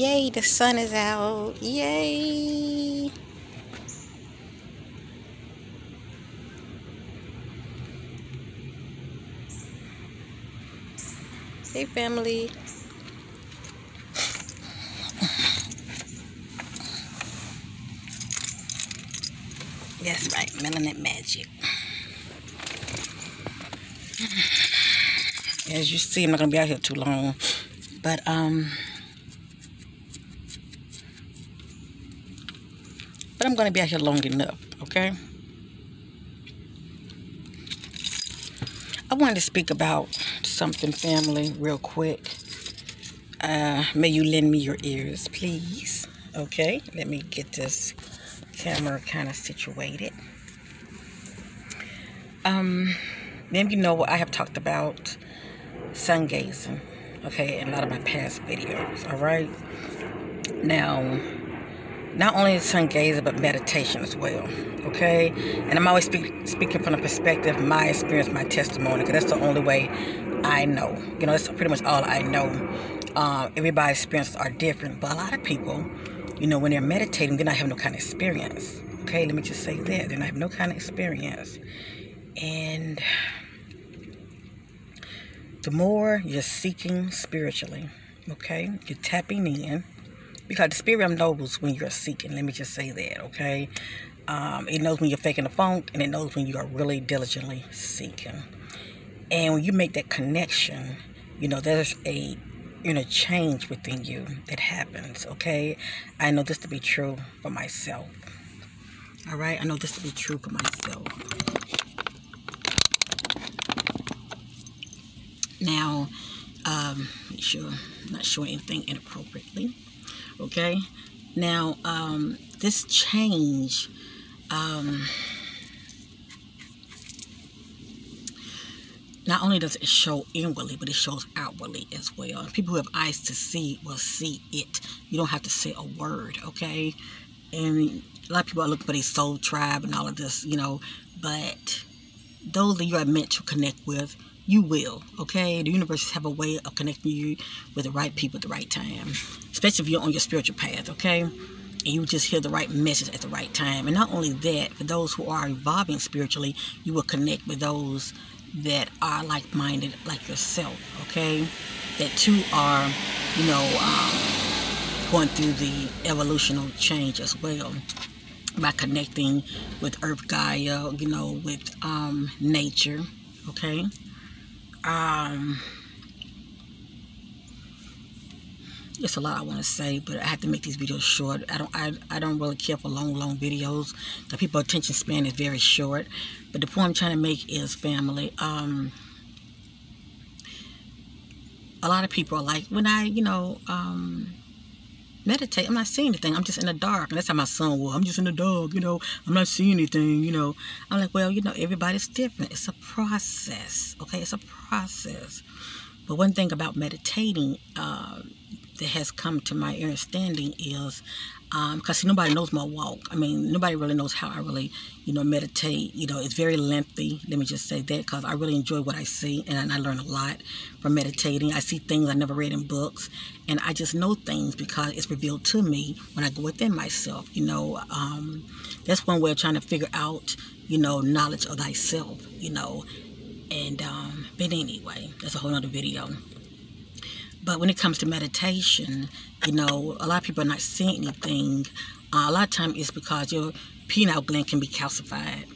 Yay, the sun is out. Yay. Hey, family. That's right, melanin magic. As you see, I'm not gonna be out here too long, but I'm gonna be out here long enough, okay? I wanted to speak about something, family, real quick. May you lend me your ears, please. Okay, let me get this camera kind of situated. Then you know I have talked about sungazing, okay, in a lot of my past videos, all right? Now, not only sungazing, but meditation as well, okay? And I'm always speaking from the perspective of my experience, my testimony, because that's the only way I know. You know, that's pretty much all I know. Everybody's experiences are different, but a lot of people, you know, when they're meditating, they're not having no kind of experience, okay? Let me just say that. They're not having no kind of experience. And the more you're seeking spiritually, okay, you're tapping in, because the spirit realm knows when you're seeking. Let me just say that, okay? It knows when you're faking the funk, and it knows when you are really diligently seeking. And when you make that connection, you know, there's a inner change within you that happens, okay? I know this to be true for myself. All right? I know this to be true for myself. Now, make sure I'm not showing anything inappropriately, okay? Now, this change, not only does it show inwardly, but it shows outwardly as well. People who have eyes to see will see it. You don't have to say a word, okay? And a lot of people are looking for their soul tribe and all of this, you know, but those that you are meant to connect with, you will, okay? The universe have a way of connecting you with the right people at the right time, especially if you're on your spiritual path, okay? And you just hear the right message at the right time. And not only that, for those who are evolving spiritually, you will connect with those that are like-minded like yourself, okay? That too are, you know, going through the evolutional change as well, by connecting with Earth Gaia, you know, with nature, okay? It's a lot I want to say, but I have to make these videos short. I don't really care for long videos. The people's attention span is very short. But the point I'm trying to make is, family, a lot of people are like, when I, you know, meditate, I'm not seeing anything. I'm just in the dark. And that's how my son was. I'm just in the dark, you know. I'm not seeing anything, you know. I'm like, well, you know, everybody's different. It's a process, okay? It's a process. But one thing about meditating that has come to my understanding is, because nobody knows my walk. I mean, nobody really knows how I really, you know, meditate. You know, it's very lengthy. Let me just say that, because I really enjoy what I see, and I learn a lot from meditating. I see things I never read in books, and I just know things because it's revealed to me when I go within myself. You know, that's one way of trying to figure out, you know, knowledge of thyself. You know, and but anyway, that's a whole other video. But when it comes to meditation, you know, a lot of people are not seeing anything. A lot of times it's because your pineal gland can be calcified.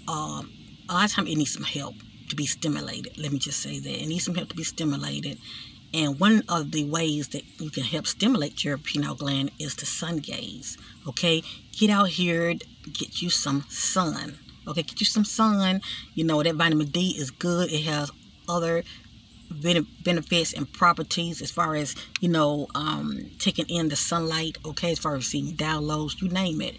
A lot of times it needs some help to be stimulated. Let me just say that. It needs some help to be stimulated. And one of the ways that you can help stimulate your pineal gland is to sun gaze. Okay? Get out here, get you some sun. Okay? Get you some sun. You know, that vitamin D is good. It has other benefits and properties as far as, you know, taking in the sunlight, okay, as far as seeing downloads, you name it.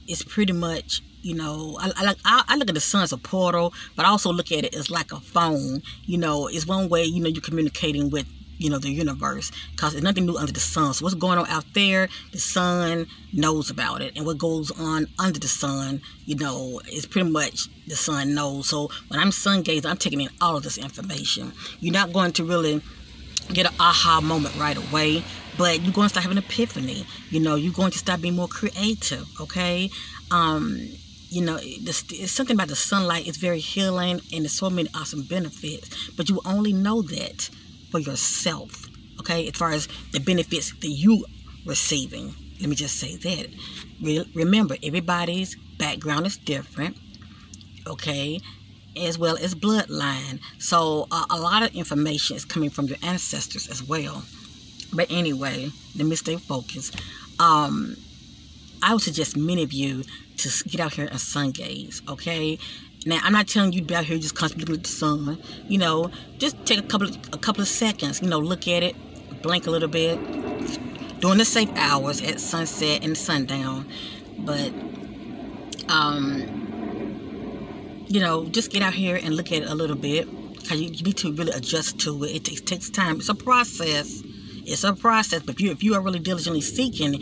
It's pretty much, you know, I look at the sun as a portal, but I also look at it as like a phone. You know, it's one way, you know, you're communicating with, you know, the universe, because there's nothing new under the sun. So what's going on out there, the sun knows about it, and what goes on under the sun, you know, is pretty much the sun knows. So when I'm sun gazing, I'm taking in all of this information. You're not going to really get an aha moment right away, but you're going to start having an epiphany. You know, you're going to start being more creative, okay? You know, it's something about the sunlight. It's very healing, and there's so many awesome benefits, but you only know that for yourself, okay? As far as the benefits that you receiving. Let me just say that. Remember, everybody's background is different, okay? As well as bloodline. So a lot of information is coming from your ancestors as well. But anyway, let me stay focused. I would suggest many of you to get out here and sun gaze, okay? Now, I'm not telling you to be out here just constantly looking at the sun. You know, just take a couple of seconds, you know, look at it, blink a little bit, during the safe hours at sunset and sundown. But you know, just get out here and look at it a little bit, because you need to really adjust to it. It takes time. It's a process. It's a process. But if you are really diligently seeking,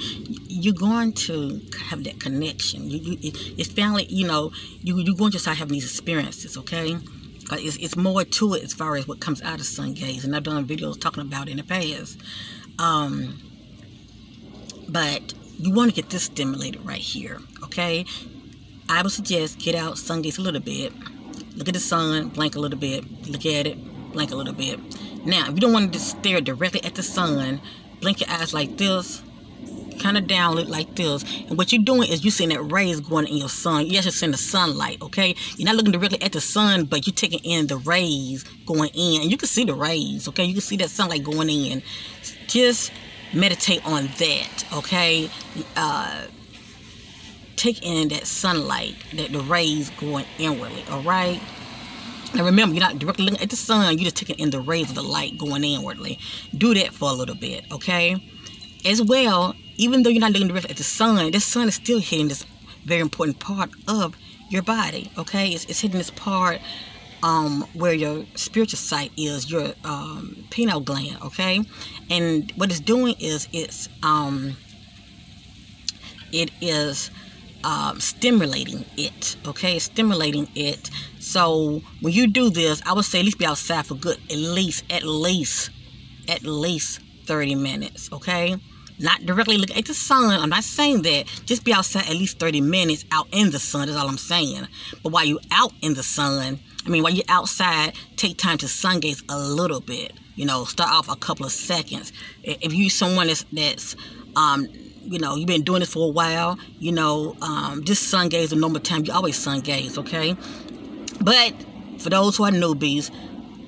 you're going to have that connection. It's finally, you know, you're going to start having these experiences, okay? Because it's more to it as far as what comes out of sun gaze. And I've done videos talking about it in the past. But you want to get this stimulated right here, okay? I would suggest get out, sun gaze a little bit, look at the sun, blink a little bit, look at it, blink a little bit. Now, if you don't want to just stare directly at the sun, blink your eyes like this, kind of down, look like this. And what you're doing is you're seeing that rays going in your sun. You're actually seeing the sunlight, okay? You're not looking directly at the sun, but you're taking in the rays going in. And you can see the rays, okay? You can see that sunlight going in. Just meditate on that, okay? Take in that sunlight, that the rays going inwardly, all right? Now remember, you're not directly looking at the sun, you're just taking in the rays of the light going inwardly. Do that for a little bit, okay? As well, even though you're not looking directly at the sun is still hitting this very important part of your body, okay? It's hitting this part where your spiritual site is, your pineal gland, okay? And what it's doing is it is stimulating it, okay? It's stimulating it. So when you do this, I would say at least be outside for good, at least 30 minutes, okay? Not directly look at the sun. I'm not saying that. Just be outside at least 30 minutes out in the sun. That's all I'm saying. But while you're out in the sun, while you're outside, take time to sun gaze a little bit. You know, start off a couple of seconds. If you're someone that's you know, you've been doing this for a while, you know, just sun gaze a normal time. You always sun gaze, okay? But for those who are newbies,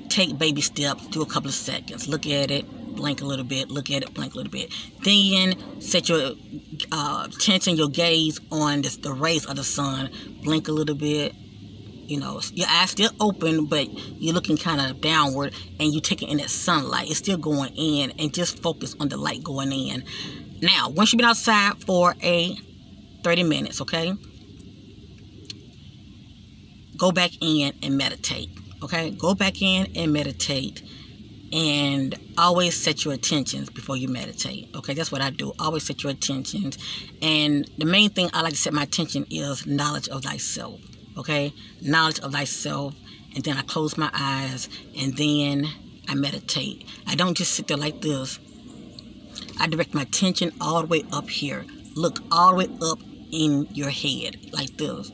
take baby steps, do a couple of seconds. Look at it, blink a little bit, look at it, blink a little bit. Then set your attention, your gaze on the rays of the sun. Blink a little bit. You know, your eyes still open, but you're looking kind of downward, and you're taking in that sunlight. It's still going in, and just focus on the light going in. Now, once you've been outside for 30 minutes, okay, go back in and meditate, okay? Go back in and meditate, and always set your intentions before you meditate, okay? That's what I do. Always set your intentions, and the main thing I like to set my attention is knowledge of thyself, okay? Knowledge of thyself, and then I close my eyes, and then I meditate. I don't just sit there like this. I direct my attention all the way up here. Look all the way up in your head, like this.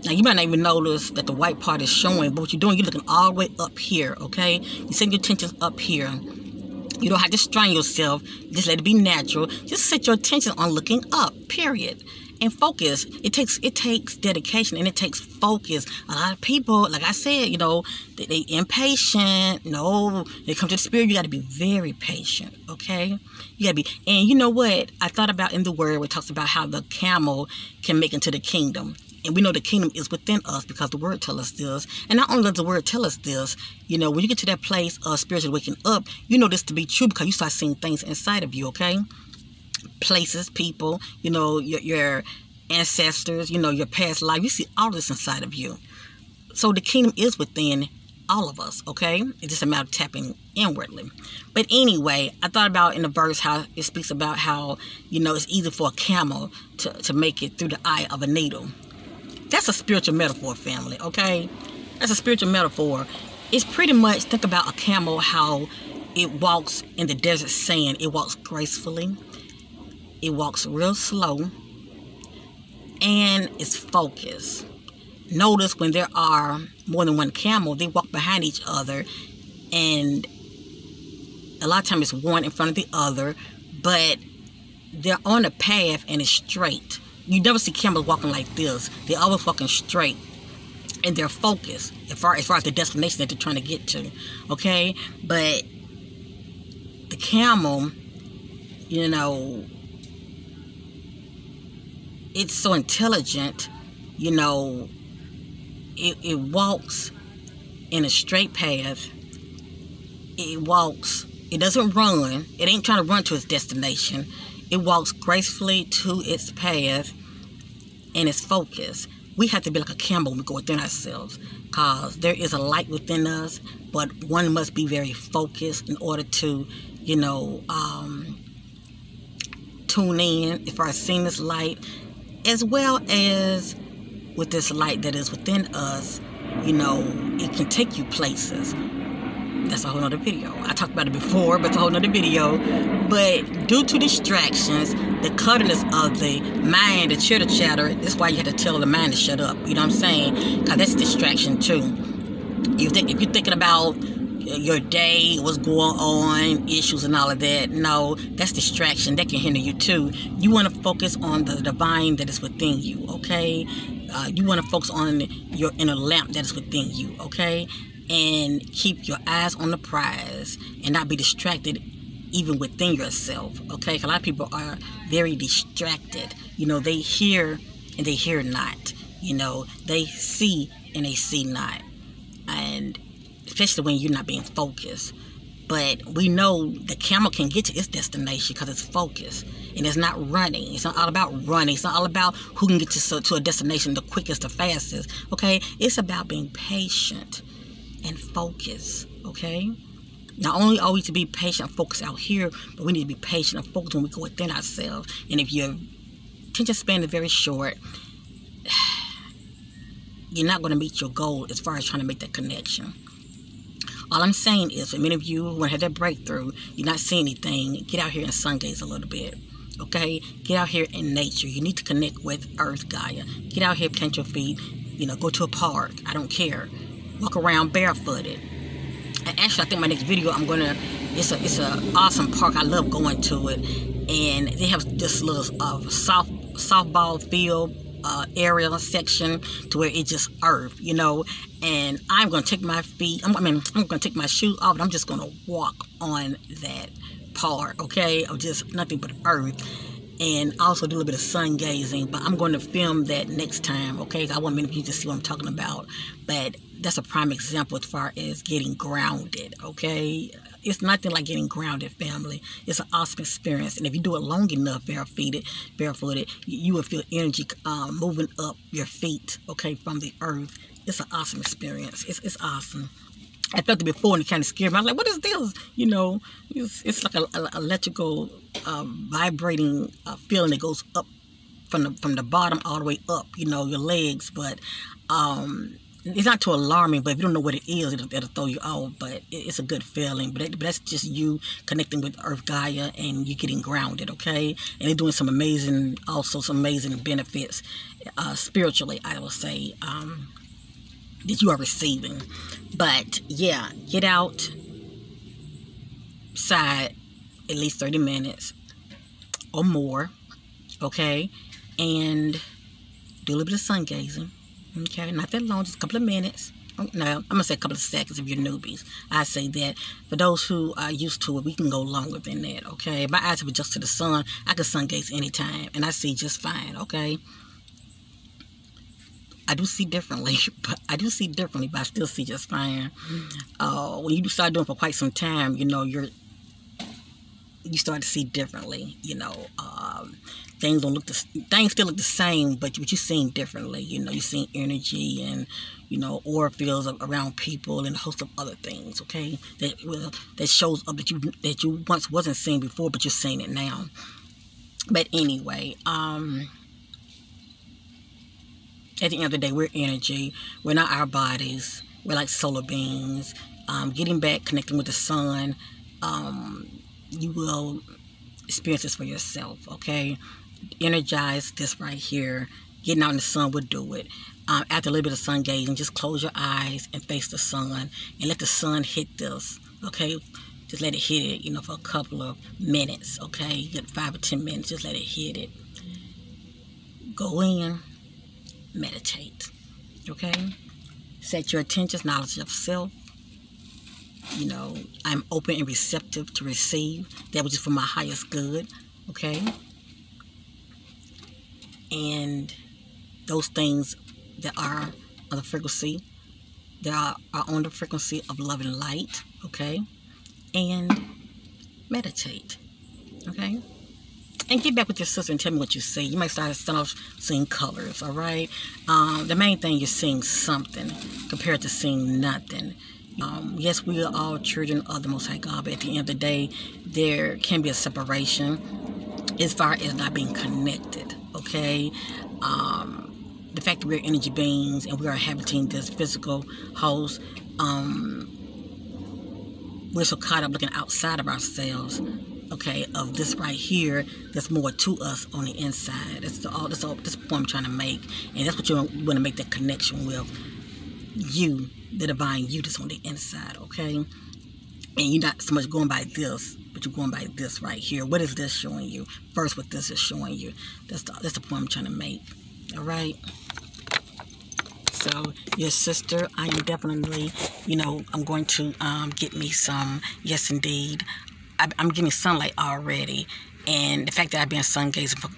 Now, you might not even notice that the white part is showing, but what you're doing, you're looking all the way up here, okay? You set your attention up here. You don't have to strain yourself. Just let it be natural. Just set your attention on looking up, period. And focus. It takes dedication, and it takes focus. A lot of people, like I said, you know, they impatient. No, they come to the spirit. You got to be very patient, okay? You got to be. And you know what? I thought about in the word where it talks about how the camel can make into the kingdom. And we know the kingdom is within us because the word tells us this. And not only does the word tell us this, you know, when you get to that place of spiritual waking up, you know this to be true because you start seeing things inside of you, okay? Places, people, you know, your ancestors, you know, your past life. You see all this inside of you. So the kingdom is within all of us, okay? It's just a matter of tapping inwardly. But anyway, I thought about in the verse how it speaks about how, you know, it's easy for a camel to make it through the eye of a needle. That's a spiritual metaphor, family, okay? That's a spiritual metaphor. It's pretty much, think about a camel, how it walks in the desert sand. It walks gracefully. It walks real slow. And it's focused. Notice when there are more than one camel, they walk behind each other. And a lot of times it's one in front of the other. But they're on a path and it's straight. You never see camels walking like this. They're always walking straight. And they're focused as far as the destination that they're trying to get to. Okay? But the camel, you know, it's so intelligent, you know, it walks in a straight path. It walks, it doesn't run. It ain't trying to run to its destination. It walks gracefully to its path and it's focused. We have to be like a camel when we go within ourselves, because there is a light within us, but one must be very focused in order to, you know, tune in as far as seeing this light, as well as with this light that is within us. You know, it can take you places. That's a whole nother video. I talked about it before, but it's a whole nother video. But due to distractions, the clutterness of the mind, the chitter chatter, that's why you have to tell the mind to shut up. You know what I'm saying? Because that's distraction too. If you're thinking about your day, what's going on, issues and all of that, no, that's distraction. That can hinder you too. You want to focus on the divine that is within you, okay? You want to focus on your inner lamp that is within you, okay? And keep your eyes on the prize and not be distracted even within yourself, okay? A lot of people are very distracted. You know, they hear and they hear not. You know, they see and they see not. And especially when you're not being focused. But we know the camel can get to its destination because it's focused. And it's not running. It's not all about running. It's not all about who can get to a destination the quickest, the fastest, okay? It's about being patient and focus, okay? Not only are we to be patient and focused out here, but we need to be patient and focused when we go within ourselves. And if your attention span is very short, you're not going to meet your goal as far as trying to make that connection. All I'm saying is, for many of you who want to have that breakthrough, you're not seeing anything, get out here and sungaze a little bit, okay? Get out here in nature. You need to connect with Earth, Gaia. Get out here, plant your feet, you know, go to a park. I don't care. Walk around barefooted. And actually, I think my next video, I'm gonna. It's a awesome park. I love going to it, and they have this little softball field area section to where it's just earth, you know. And I'm gonna take my feet. I'm gonna take my shoes off, and I'm just gonna walk on that part, okay, of just nothing but earth. And also do a little bit of sun gazing, but I'm going to film that next time, okay? I want many of you to see what I'm talking about. But that's a prime example as far as getting grounded, okay? It's nothing like getting grounded, family. It's an awesome experience. And if you do it long enough barefooted, you will feel energy moving up your feet, okay, from the earth. It's an awesome experience. It's awesome. I felt it before and it kind of scared me. I was like, what is this? You know, it's like an electrical vibrating feeling that goes up from the bottom all the way up, you know, your legs. But it's not too alarming, but if you don't know what it is, it'll throw you off. But it's a good feeling. But that's just you connecting with Earth Gaia and you getting grounded, okay? And they're doing some amazing benefits spiritually, I will say, that you are receiving. But yeah, get outside at least 30 minutes or more, okay? And do a little bit of sun gazing, okay? Not that long, just a couple of minutes. No, I'm gonna say a couple of seconds if you're newbies. I say that. For those who are used to it, we can go longer than that, okay? My eyes have adjusted to the sun. I can sun gaze anytime, and I see just fine, okay? I do see differently, but I still see just fine. When you start doing it for quite some time, you know, you start to see differently. You know, things still look the same, but you're seeing differently. You know, you're seeing energy and, you know, aura fields around people and a host of other things. Okay, that shows up that you once wasn't seeing before, but you're seeing it now. But anyway, At the end of the day, we're energy. We're not our bodies. We're like solar beings. Getting back, connecting with the sun, you will experience this for yourself, okay? Energize this right here. Getting out in the sun will do it. After a little bit of sun gazing, just close your eyes and face the sun and let the sun hit this, okay? Just let it hit it, you know, for a couple of minutes, okay? You get 5 or 10 minutes, just let it hit it. Go in, meditate, okay? Set your attention, knowledge of self. You know, I'm open and receptive to receive that which is for my highest good, okay? And those things that are on the frequency, that are on the frequency of love and light, okay? And meditate, okay? And get back with your sister and tell me what you see. You might start off seeing colors, all right? The main thing, you're seeing something compared to seeing nothing. Yes, we are all children of the Most High God, but at the end of the day, there can be a separation as far as not being connected, okay? The fact that we're energy beings and we are inhabiting this physical host, we're so caught up looking outside of ourselves, okay, of this right here. There's more to us on the inside. That's the point I'm trying to make, and that's what you want to make that connection with. You, the divine you that's on the inside, okay? And you're not so much going by this, but you're going by this right here. What is this showing you? First, what this is showing you. That's the point I'm trying to make, all right? So, your sister, I am definitely, you know, I'm going to get me some, yes, indeed. I'm getting sunlight already. And the fact that I've been sun gazing for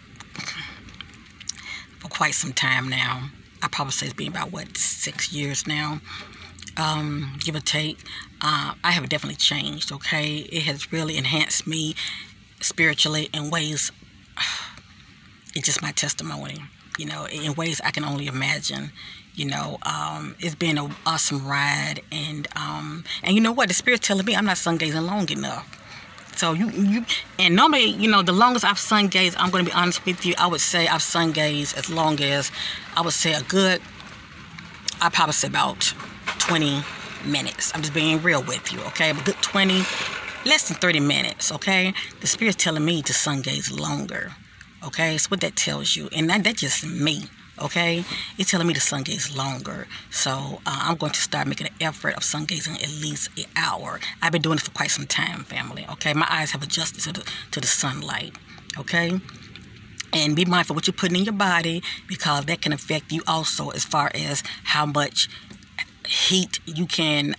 quite some time now, I probably say it's been about, 6 years now, give or take. I have definitely changed, okay? It has really enhanced me spiritually in ways, it's just my testimony, you know, in ways I can only imagine. You know, it's been an awesome ride, and you know what? The Spirit's telling me I'm not sun gazing long enough. So and normally, you know, the longest I've sun gazed, I'm going to be honest with you, I would say I've sun gazed as long as, I would say I'd probably say about 20 minutes. I'm just being real with you, okay? A good 20, less than 30 minutes, okay? The Spirit's telling me to sun gaze longer, okay? So what that tells you, and that's just me. Okay, it's telling me to sun gaze longer, so I'm going to start making an effort of sun gazing at least an hour. I've been doing this for quite some time, family. Okay, my eyes have adjusted to the sunlight. Okay, and be mindful what you're putting in your body, because that can affect you also as far as how much heat you can.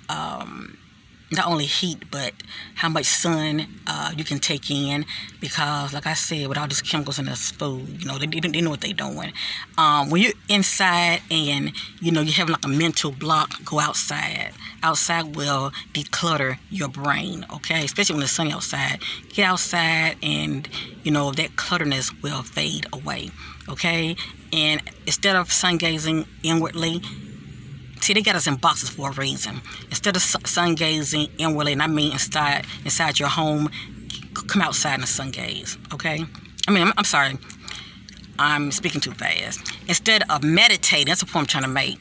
Not only heat, but how much sun you can take in, because, like I said, with all these chemicals in this food, you know, they know what they're doing. When you're inside and, you know, you're having like a mental block, go outside. Outside will declutter your brain, okay? Especially when it's sunny outside. Get outside and, you know, that clutterness will fade away, okay? And instead of sun gazing inwardly, see, they got us in boxes for a reason. Instead of sun gazing inwardly, and I mean inside your home, come outside and sun gaze, okay? I mean, I'm sorry. I'm speaking too fast. Instead of meditating, that's the point I'm trying to make.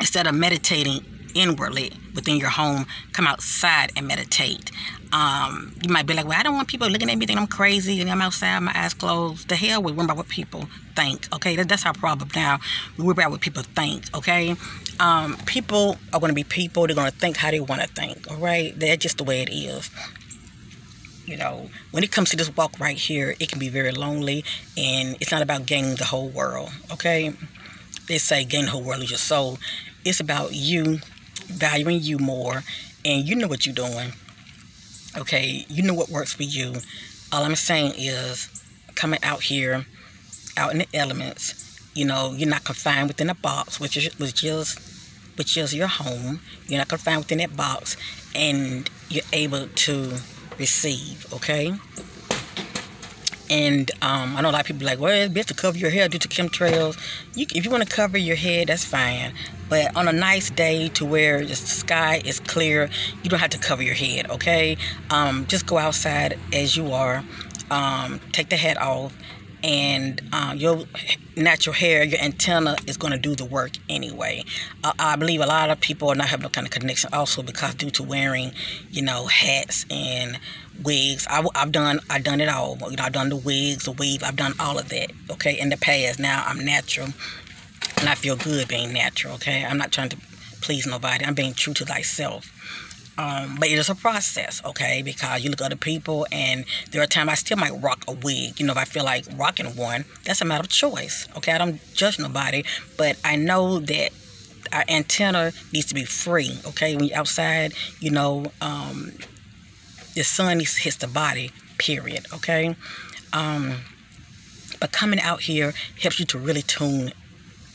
Instead of meditating inwardly within your home, come outside and meditate. You might be like, well, I don't want people looking at me thinking I'm crazy and I'm outside, my eyes closed. The hell, we worry about what people think, okay? That's our problem now. We worry about what people think, okay? People are going to be people. They're going to think how they want to think, all right? That's just the way it is. You know, when it comes to this walk right here, it can be very lonely, and it's not about gaining the whole world, okay? They say gain the whole world is your soul. It's about you, valuing you more, and you know what you're doing. Okay, you know what works for you. All I'm saying is coming out here, out in the elements, you know, you're not confined within a box, which is your home. You're not confined within that box, and you're able to receive, okay? And I know a lot of people are like, well, it's best to cover your hair due to chemtrails. If you want to cover your head, that's fine. But on a nice day to where the sky is clear, you don't have to cover your head, okay? Just go outside as you are. Take the hat off and your natural hair, your antenna is going to do the work anyway. I believe a lot of people are not having no kind of connection also because due to wearing, hats and wigs. I've done it all. I've done the wigs, the weave. I've done all of that. Okay, in the past. Now I'm natural, and I feel good being natural. Okay, I'm not trying to please nobody. I'm being true to thyself. But it is a process, okay, because you look at other people, and there are times I still might rock a wig. If I feel like rocking one, that's a matter of choice, okay? I don't judge nobody, but I know that our antenna needs to be free, okay? When you're outside, the sun hits the body, period, okay? But coming out here helps you to really tune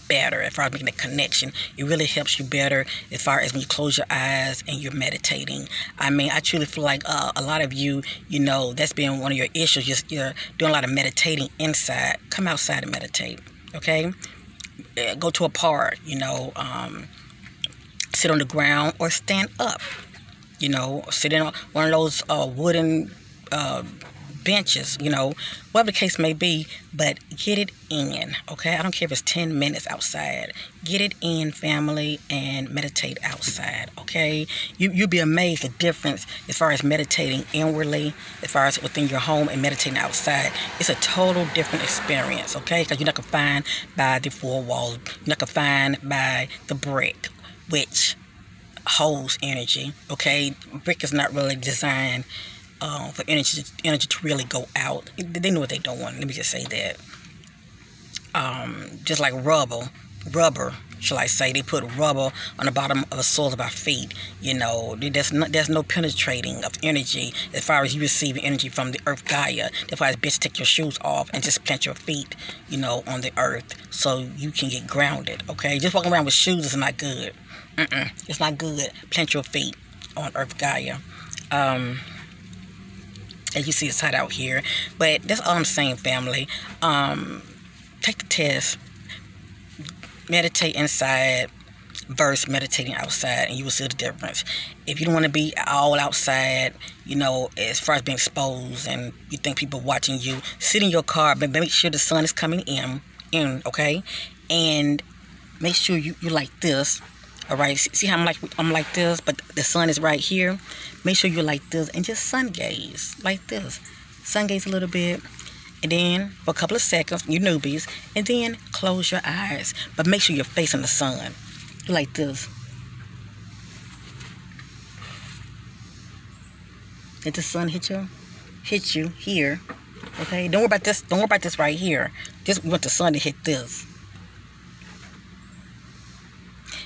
better as far as making a connection. It really helps you better as far as when you close your eyes and you're meditating. I mean, I truly feel like a lot of you, that's been one of your issues. You're doing a lot of meditating inside. Come outside and meditate, okay? Go to a park, sit on the ground or stand up, sit in one of those wooden benches, whatever the case may be, but get it in, okay? I don't care if it's 10 minutes outside. Get it in, family, and meditate outside, okay? You'll be amazed the difference as far as meditating inwardly, as far as within your home and meditating outside. It's a total different experience, okay? Because you're not confined by the four walls. You're not confined by the brick, which holds energy, okay? Brick is not really designed for energy to really go out. They know what they're doing. Let me just say that. Just like rubber, shall I say, they put rubber on the bottom of the soles of our feet. There's no penetrating of energy as far as you receiving energy from the earth Gaia. That's why it's best to take your shoes off and just plant your feet, on the earth so you can get grounded, okay? Just walking around with shoes is not good. It's not good. Plant your feet on earth Gaia. As you see, it's hot out here. But that's all I'm saying, family. Take the test. Meditate inside versus meditating outside, and you will see the difference. If you don't want to be all outside, as far as being exposed, and you think people watching you, sit in your car, but make sure the sun is coming in, okay? And make sure you like this. All right, see how I'm like this, but the sun is right here. Make sure you're like this and just sun gaze like this. Sun gaze a little bit, and then for a couple of seconds, you newbies, and then close your eyes. But make sure you're facing the sun. You're like this. Let the sun hit you here. Okay, don't worry about this. Don't worry about this right here. Just want the sun to hit this.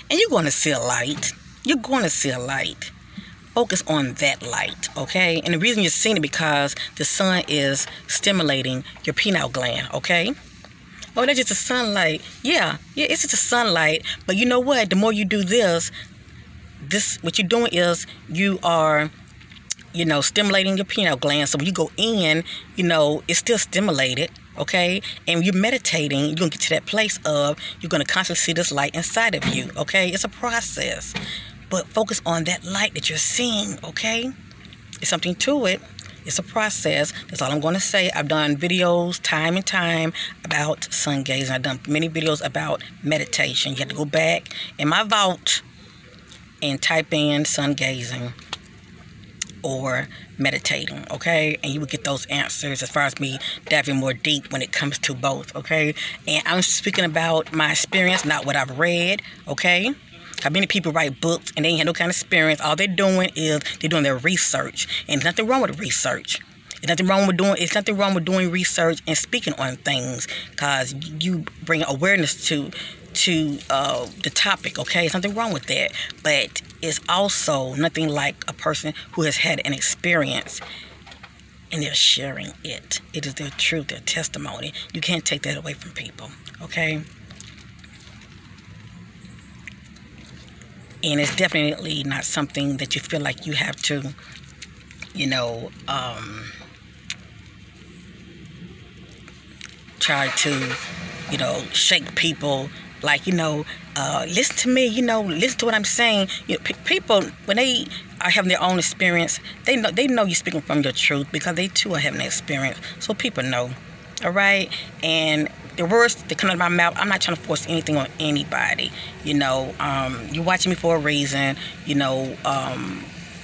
And you're going to see a light. You're going to see a light. Focus on that light, okay? And the reason you're seeing it because the sun is stimulating your pineal gland, okay? Oh, that's just the sunlight. Yeah, it's just the sunlight. But you know what? The more you do this, what you're doing is you are, stimulating your pineal gland. So when you go in, it's still stimulated. Okay, and when you're meditating, you're going to get to that place of you're going to constantly see this light inside of you, okay? It's a process, but focus on that light that you're seeing, okay? There's something to it. It's a process. That's all I'm going to say. I've done videos time and time about sun gazing. I've done many videos about meditation. You have to go back in my vault and type in sun gazing or meditating, okay? And you will get those answers as far as me diving more deep when it comes to both, okay? And I'm speaking about my experience, not what I've read, okay? How many people write books and they ain't have no kind of experience. All they're doing is they're doing their research. And there's nothing wrong with research. There's nothing wrong with doing research and speaking on things because you bring awareness to the topic, okay? There's nothing wrong with that. But it's also nothing like a person who has had an experience and they're sharing it. It is their truth, their testimony. You can't take that away from people, okay? And it's definitely not something that you feel like you have to, try to, shake people. Like, listen to me, listen to what I'm saying. People, when they are having their own experience, they know you're speaking from your truth because they too are having an experience. So people know, All right, and the words that come out of my mouth, I'm not trying to force anything on anybody. You're watching me for a reason.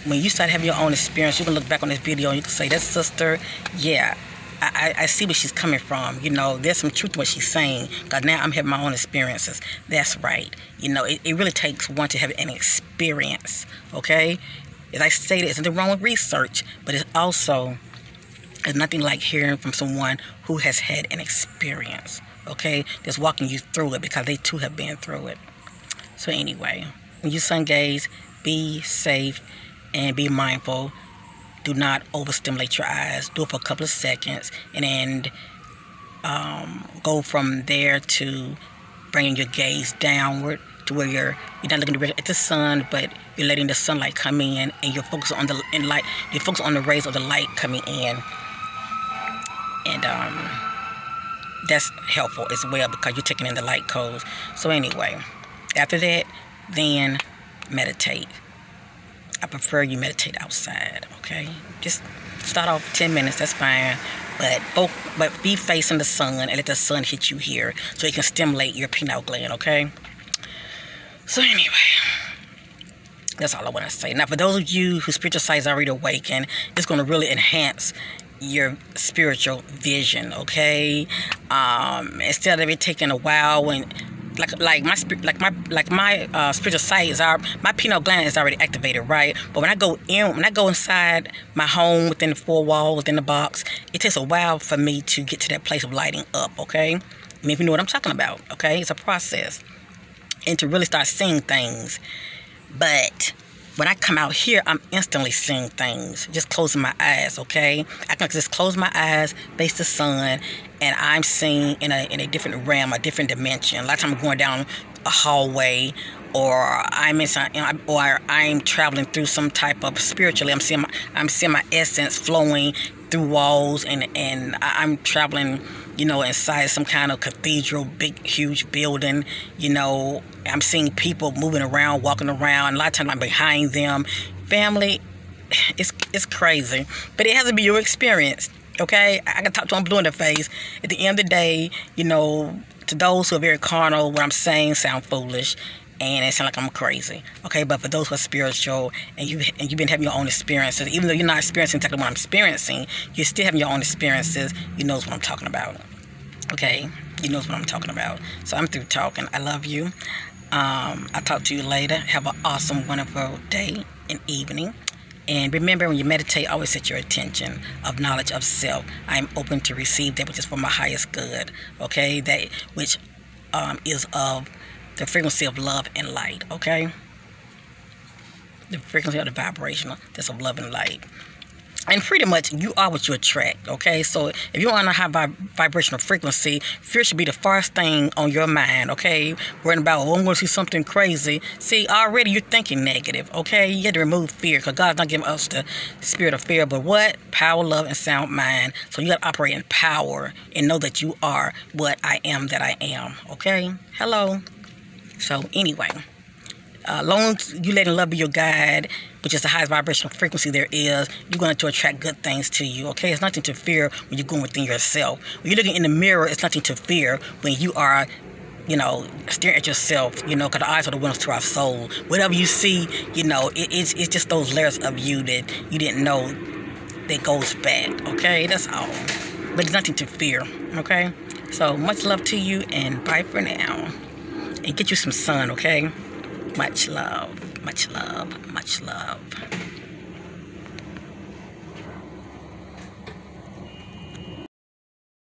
When you start having your own experience, you can look back on this video and you can say, that sister, yeah, I see where she's coming from. There's some truth to what she's saying, because now I'm having my own experiences. That's right. It really takes one to have an experience, okay? As I stated, there's nothing wrong with research, but it's also, there's nothing like hearing from someone who has had an experience, okay? Just walking you through it, because they too have been through it. So anyway, when you sun gaze, be safe and be mindful. Do not overstimulate your eyes. Do it for a couple of seconds, and then go from there to bringing your gaze downward to where you're not looking directly at the sun, but you're letting the sunlight come in, and you're focused on light. You're focused on the rays of the light coming in, and that's helpful as well, because you're taking in the light codes. So anyway, after that, then meditate. I prefer you meditate outside, okay? Just start off 10 minutes, that's fine. But be facing the sun and let the sun hit you here so it can stimulate your pineal gland, okay? So anyway, that's all I want to say. Now, for those of you whose spiritual sight is already awakened, it's going to really enhance your spiritual vision, okay? Instead of it taking a while when... Like my spiritual sight is my pineal gland is already activated, right? But when I go inside my home, within the four walls, within the box, it takes a while for me to get to that place of lighting up, okay? If you know what I'm talking about, okay? It's a process, and to really start seeing things. But when I come out here, I'm instantly seeing things, just closing my eyes, okay? I can just close my eyes, face the sun, and I'm seeing in a different realm, a different dimension. A lot of times I'm going down a hallway, or I'm traveling through some type of spiritually. I'm seeing my essence flowing through walls, and I'm traveling, inside some kind of cathedral, big, huge building. I'm seeing people moving around, walking around. A lot of times I'm behind them. Family, it's crazy, but it has to be your experience. Okay, I can talk to them blue in the face. At the end of the day, to those who are very carnal, what I'm saying sound foolish, and it sound like I'm crazy. Okay, but for those who are spiritual and you've been having your own experiences, even though you're not experiencing exactly what I'm experiencing, you're still having your own experiences. You know what I'm talking about. Okay, you know what I'm talking about. So I'm through talking. I love you. I'll talk to you later. Have an awesome, wonderful day and evening. And remember, when you meditate, always set your attention of knowledge of self. I am open to receive that which is for my highest good, okay? That which is of the frequency of love and light, okay? The frequency of the vibrational, that's of love and light. And pretty much, you are what you attract, okay? So if you're on a high vibrational frequency, fear should be the first thing on your mind, okay? Worrying about, I'm going to see something crazy. See, already you're thinking negative, okay? You have to remove fear, because God's not giving us the spirit of fear, but what? Power, love, and sound mind. So you got to operate in power and know that you are what I am that I am, okay? Hello. So anyway, long as you let love be your guide, which is the highest vibrational frequency there is, you're going to attract good things to you, okay? It's nothing to fear when you're going within yourself. When you're looking in the mirror, it's nothing to fear when you are, staring at yourself, because the eyes are the windows to our soul. Whatever you see, it's just those layers of you that you didn't know that goes back, okay? That's all. But it's nothing to fear, okay? So much love to you, and bye for now. And get you some sun, okay? Much love, much love, much love.